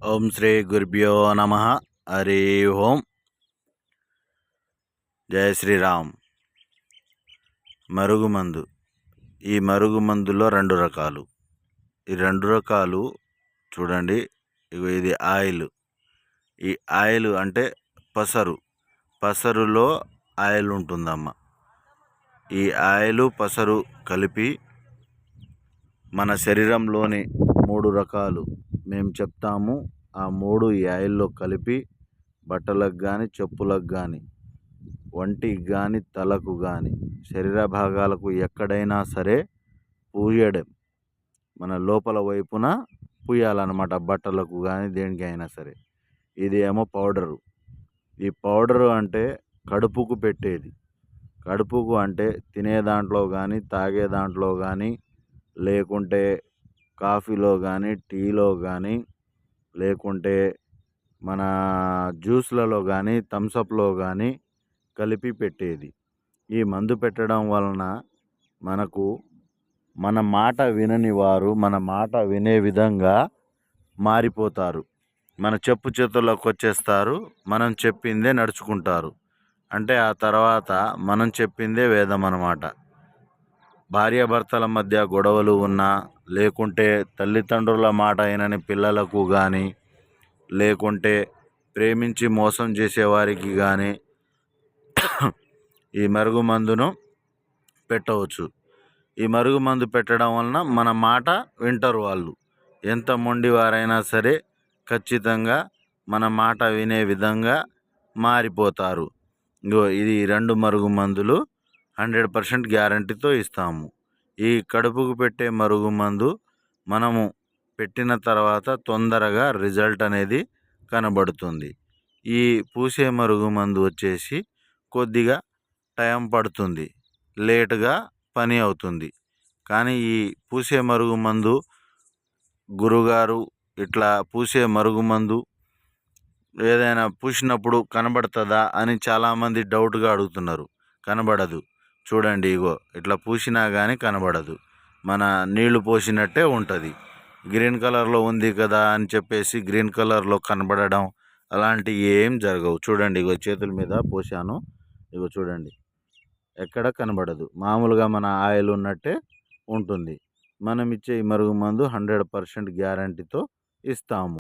ఓం శ్రీ గురుభ్యో నమ. హరి ఓం. జయ శ్రీరామ్. మరుగుమందు. ఈ మరుగుమందులో రెండు రకాలు. ఈ రెండు రకాలు చూడండి. ఇది ఆయిల్. ఈ ఆయిల్ అంటే పసరులో ఆయిల్ ఉంటుందమ్మ. ఈ ఆయిల్ పసరు కలిపి మన శరీరంలోని 3 రకాలు మేము చెప్తాము. ఆ 3 ఈ ఆయిల్లో కలిపి బట్టలకు కానీ, చెప్పులకు కానీ, ఒంటికి కానీ, తలకు కానీ, శరీర భాగాలకు ఎక్కడైనా సరే పూయడం. మన లోపల వైపున పూయాలన్నమాట. బట్టలకు కానీ దేనికైనా సరే. ఇది ఏమో పౌడరు. ఈ పౌడరు అంటే కడుపుకు పెట్టేది. కడుపుకు అంటే తినే దాంట్లో కానీ, తాగే దాంట్లో కానీ, లేకుంటే కాఫీలో కానీ, టీలో కానీ, లేకుంటే మన జ్యూస్లలో కానీ, థమ్సప్లో కానీ కలిపి పెట్టేది. ఈ మందు పెట్టడం వలన మనకు మన మాట వినని వారు మన మాట వినే విధంగా మారిపోతారు. మన చెప్పు చేతుల్లోకి వచ్చేస్తారు. మనం చెప్పిందే నడుచుకుంటారు. అంటే ఆ తర్వాత మనం చెప్పిందే వేదం అన్నమాట. భార్యాభర్తల మధ్య గొడవలు ఉన్నా, లేకుంటే తల్లిదండ్రుల మాట వినని పిల్లలకు కానీ, లేకుంటే ప్రేమించి మోసం చేసేవారికి కానీ ఈ మరుగుమందును పెట్టవచ్చు. ఈ మరుగుమందు పెట్టడం వలన మన మాట వింటారు వాళ్ళు. ఎంత మొండివారైనా సరే ఖచ్చితంగా మన మాట వినే విధంగా మారిపోతారు. ఇది 2 మరుగుమందులు 100% గ్యారంటీతో ఇస్తాము. ఈ కడుపుకు పెట్టే మరుగుమందు మనము పెట్టిన తర్వాత తొందరగా రిజల్ట్ అనేది కనబడుతుంది. ఈ పూసే మరుగుమందు వచ్చేసి కొద్దిగా టైం పడుతుంది, లేటుగా పని అవుతుంది. కానీ ఈ పూసే మరుగుమందు గురుగారు ఇట్లా పూసే మరుగుమందు ఏదైనా పూసినప్పుడు కనబడుతుందా అని చాలామంది డౌట్గా అడుగుతున్నారు. కనబడదు. చూడండి, ఇగో ఇట్లా పూసినా కానీ కనబడదు. మన నీళ్లు పోసినట్టే ఉంటుంది. గ్రీన్ కలర్లో ఉంది కదా అని చెప్పేసి గ్రీన్ కలర్లో కనబడడం అలాంటివి ఏం జరగవు. చూడండి, ఇగో చేతుల మీద పోసాను. ఇగో చూడండి, ఎక్కడ కనబడదు. మామూలుగా మన ఆయిల్ ఉన్నట్టే ఉంటుంది. మనం ఇచ్చే ఈ మరుగుమందు 100% గ్యారంటీతో ఇస్తాము.